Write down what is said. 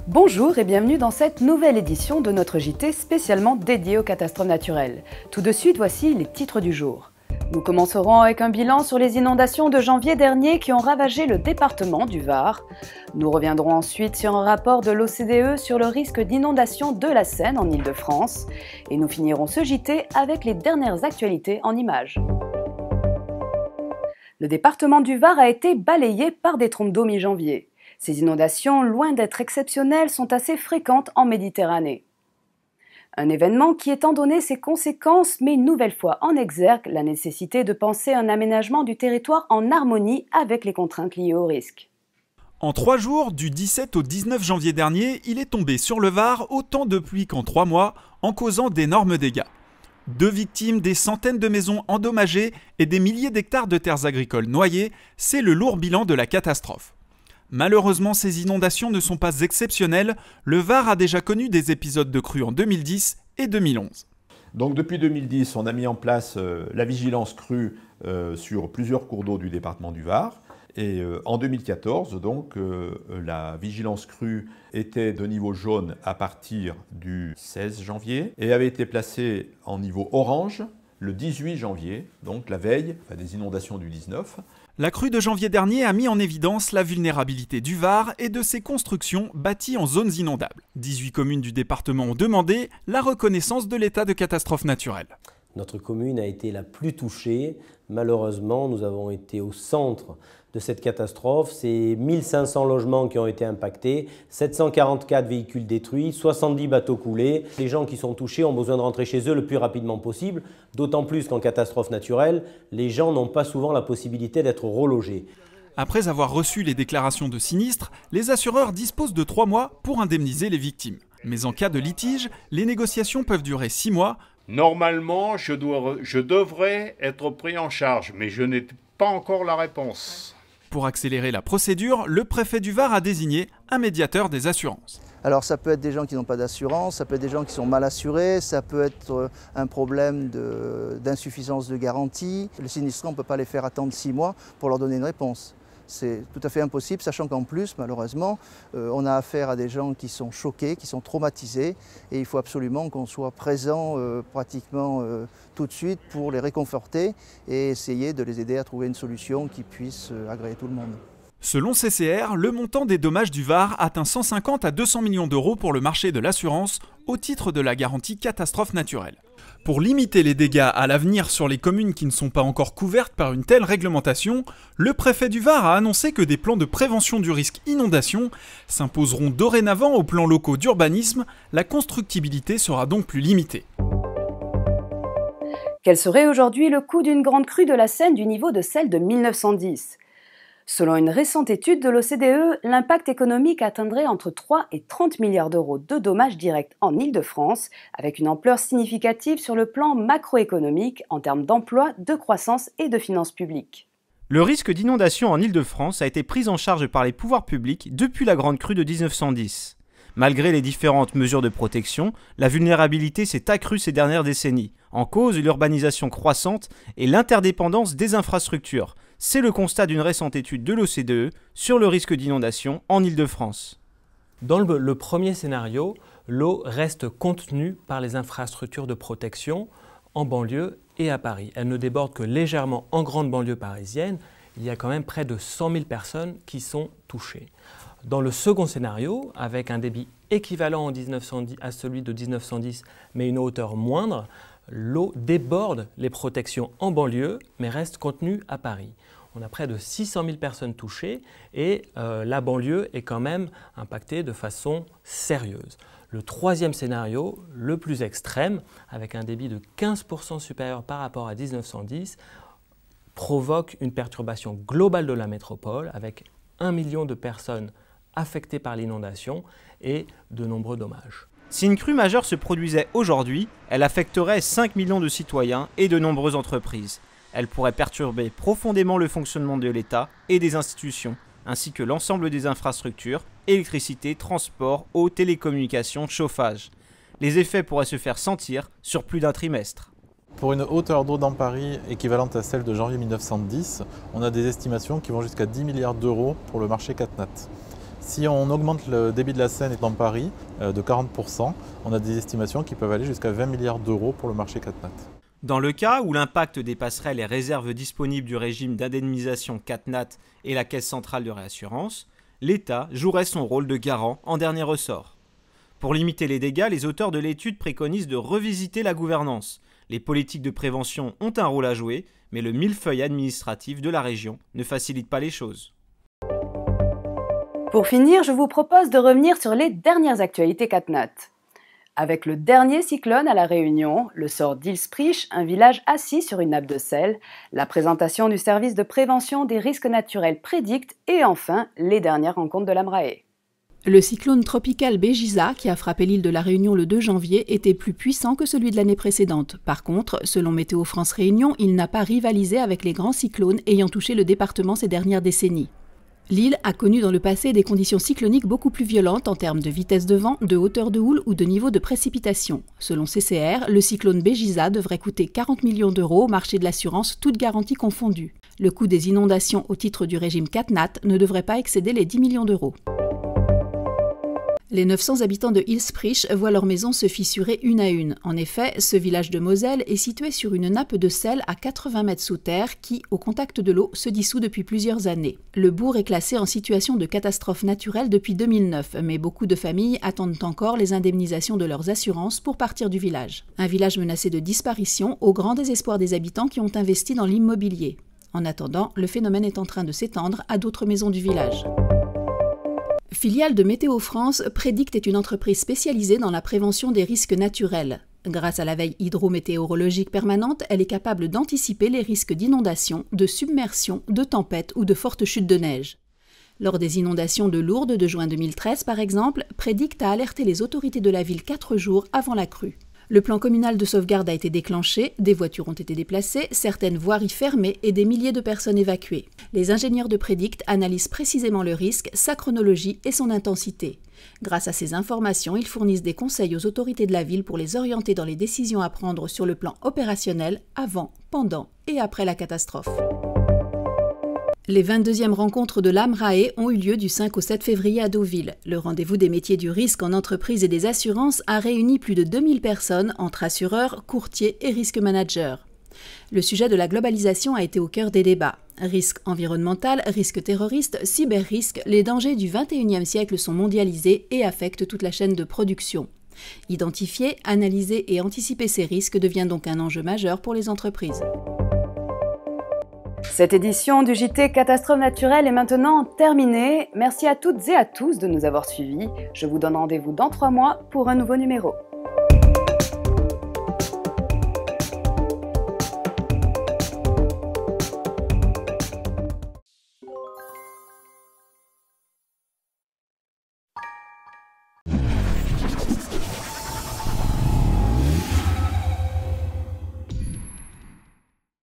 Bonjour et bienvenue dans cette nouvelle édition de notre JT spécialement dédié aux catastrophes naturelles. Tout de suite, voici les titres du jour. Nous commencerons avec un bilan sur les inondations de janvier dernier qui ont ravagé le département du Var. Nous reviendrons ensuite sur un rapport de l'OCDE sur le risque d'inondation de la Seine en Île-de-France. Et nous finirons ce JT avec les dernières actualités en images. Le département du Var a été balayé par des trompes d'eau mi-janvier. Ces inondations, loin d'être exceptionnelles, sont assez fréquentes en Méditerranée. Un événement qui, étant donné ses conséquences, met une nouvelle fois en exergue la nécessité de penser un aménagement du territoire en harmonie avec les contraintes liées au risque. En 3 jours, du 17 au 19 janvier dernier, il est tombé sur le Var autant de pluie qu'en 3 mois, en causant d'énormes dégâts. 2 victimes, des centaines de maisons endommagées et des milliers d'hectares de terres agricoles noyées, c'est le lourd bilan de la catastrophe. Malheureusement, ces inondations ne sont pas exceptionnelles. Le Var a déjà connu des épisodes de crues en 2010 et 2011. Donc depuis 2010, on a mis en place la vigilance crue sur plusieurs cours d'eau du département du Var. Et en 2014, donc, la vigilance crue était de niveau jaune à partir du 16 janvier et avait été placée en niveau orange le 18 janvier, donc la veille des inondations du 19. La crue de janvier dernier a mis en évidence la vulnérabilité du Var et de ses constructions bâties en zones inondables. 18 communes du département ont demandé la reconnaissance de l'état de catastrophe naturelle. Notre commune a été la plus touchée. Malheureusement, nous avons été au centre de cette catastrophe. C'est 1500 logements qui ont été impactés, 744 véhicules détruits, 70 bateaux coulés. Les gens qui sont touchés ont besoin de rentrer chez eux le plus rapidement possible, d'autant plus qu'en catastrophe naturelle, les gens n'ont pas souvent la possibilité d'être relogés. Après avoir reçu les déclarations de sinistre, les assureurs disposent de 3 mois pour indemniser les victimes. Mais en cas de litige, les négociations peuvent durer 6 mois. Normalement, je devrais être pris en charge, mais je n'ai pas encore la réponse. Pour accélérer la procédure, le préfet du Var a désigné un médiateur des assurances. Alors ça peut être des gens qui n'ont pas d'assurance, ça peut être des gens qui sont mal assurés, ça peut être un problème d'insuffisance de garantie. Les sinistrés, on ne peut pas les faire attendre 6 mois pour leur donner une réponse. C'est tout à fait impossible, sachant qu'en plus, malheureusement, on a affaire à des gens qui sont choqués, qui sont traumatisés, et il faut absolument qu'on soit présent pratiquement tout de suite pour les réconforter et essayer de les aider à trouver une solution qui puisse agréer tout le monde. Selon CCR, le montant des dommages du Var atteint 150 à 200 millions d'euros pour le marché de l'assurance au titre de la garantie catastrophe naturelle. Pour limiter les dégâts à l'avenir sur les communes qui ne sont pas encore couvertes par une telle réglementation, le préfet du Var a annoncé que des plans de prévention du risque inondation s'imposeront dorénavant aux plans locaux d'urbanisme. La constructibilité sera donc plus limitée. Quel serait aujourd'hui le coût d'une grande crue de la Seine du niveau de celle de 1910 ? Selon une récente étude de l'OCDE, l'impact économique atteindrait entre 3 et 30 milliards d'euros de dommages directs en Île-de-France, avec une ampleur significative sur le plan macroéconomique en termes d'emploi, de croissance et de finances publiques. Le risque d'inondation en Île-de-France a été pris en charge par les pouvoirs publics depuis la grande crue de 1910. Malgré les différentes mesures de protection, la vulnérabilité s'est accrue ces dernières décennies. En cause, l'urbanisation croissante et l'interdépendance des infrastructures. C'est le constat d'une récente étude de l'OCDE sur le risque d'inondation en Île-de-France. Dans le premier scénario, l'eau reste contenue par les infrastructures de protection en banlieue et à Paris. Elle ne déborde que légèrement en grande banlieue parisienne. Il y a quand même près de 100 000 personnes qui sont touchées. Dans le second scénario, avec un débit équivalent à celui de 1910, mais une hauteur moindre, l'eau déborde les protections en banlieue, mais reste contenue à Paris. On a près de 600 000 personnes touchées et la banlieue est quand même impactée de façon sérieuse. Le troisième scénario, le plus extrême, avec un débit de 15% supérieur par rapport à 1910, provoque une perturbation globale de la métropole avec 1 million de personnes affectées par l'inondation et de nombreux dommages. Si une crue majeure se produisait aujourd'hui, elle affecterait 5 millions de citoyens et de nombreuses entreprises. Elle pourrait perturber profondément le fonctionnement de l'État et des institutions, ainsi que l'ensemble des infrastructures, électricité, transport, eau, télécommunications, chauffage. Les effets pourraient se faire sentir sur plus d'un trimestre. Pour une hauteur d'eau dans Paris équivalente à celle de janvier 1910, on a des estimations qui vont jusqu'à 10 milliards d'euros pour le marché CatNat. Si on augmente le débit de la Seine dans Paris de 40%, on a des estimations qui peuvent aller jusqu'à 20 milliards d'euros pour le marché CatNat. Dans le cas où l'impact dépasserait les réserves disponibles du régime d'indemnisation CatNat et la Caisse centrale de réassurance, l'État jouerait son rôle de garant en dernier ressort. Pour limiter les dégâts, les auteurs de l'étude préconisent de revisiter la gouvernance. Les politiques de prévention ont un rôle à jouer, mais le millefeuille administratif de la région ne facilite pas les choses. Pour finir, je vous propose de revenir sur les dernières actualités CatNat. Avec le dernier cyclone à La Réunion, le sort d'Ilsprich, un village assis sur une nappe de sel, la présentation du service de prévention des risques naturels Prédict et enfin les dernières rencontres de l'AMRAE. Le cyclone tropical Béjiza, qui a frappé l'île de La Réunion le 2 janvier, était plus puissant que celui de l'année précédente. Par contre, selon Météo France Réunion, il n'a pas rivalisé avec les grands cyclones ayant touché le département ces dernières décennies. L'île a connu dans le passé des conditions cycloniques beaucoup plus violentes en termes de vitesse de vent, de hauteur de houle ou de niveau de précipitation. Selon CCR, le cyclone Béjiza devrait coûter 40 millions d'euros au marché de l'assurance, toutes garanties confondues. Le coût des inondations au titre du régime CatNat ne devrait pas excéder les 10 millions d'euros. Les 900 habitants de Ilsprich voient leur maison se fissurer une à une. En effet, ce village de Moselle est situé sur une nappe de sel à 80 mètres sous terre qui, au contact de l'eau, se dissout depuis plusieurs années. Le bourg est classé en situation de catastrophe naturelle depuis 2009, mais beaucoup de familles attendent encore les indemnisations de leurs assurances pour partir du village. Un village menacé de disparition au grand désespoir des habitants qui ont investi dans l'immobilier. En attendant, le phénomène est en train de s'étendre à d'autres maisons du village. Filiale de Météo France, Prédict est une entreprise spécialisée dans la prévention des risques naturels. Grâce à la veille hydrométéorologique permanente, elle est capable d'anticiper les risques d'inondation, de submersion, de tempête ou de fortes chutes de neige. Lors des inondations de Lourdes de juin 2013, par exemple, Prédict a alerté les autorités de la ville 4 jours avant la crue. Le plan communal de sauvegarde a été déclenché, des voitures ont été déplacées, certaines voiries fermées et des milliers de personnes évacuées. Les ingénieurs de Prédict analysent précisément le risque, sa chronologie et son intensité. Grâce à ces informations, ils fournissent des conseils aux autorités de la ville pour les orienter dans les décisions à prendre sur le plan opérationnel avant, pendant et après la catastrophe. Les 22e rencontres de l'AMRAE ont eu lieu du 5 au 7 février à Deauville. Le rendez-vous des métiers du risque en entreprise et des assurances a réuni plus de 2000 personnes entre assureurs, courtiers et risque managers. Le sujet de la globalisation a été au cœur des débats. Risque environnemental, risque terroriste, cyber-risque, les dangers du 21e siècle sont mondialisés et affectent toute la chaîne de production. Identifier, analyser et anticiper ces risques devient donc un enjeu majeur pour les entreprises. Cette édition du JT Catastrophe naturelle est maintenant terminée. Merci à toutes et à tous de nous avoir suivis. Je vous donne rendez-vous dans 3 mois pour un nouveau numéro.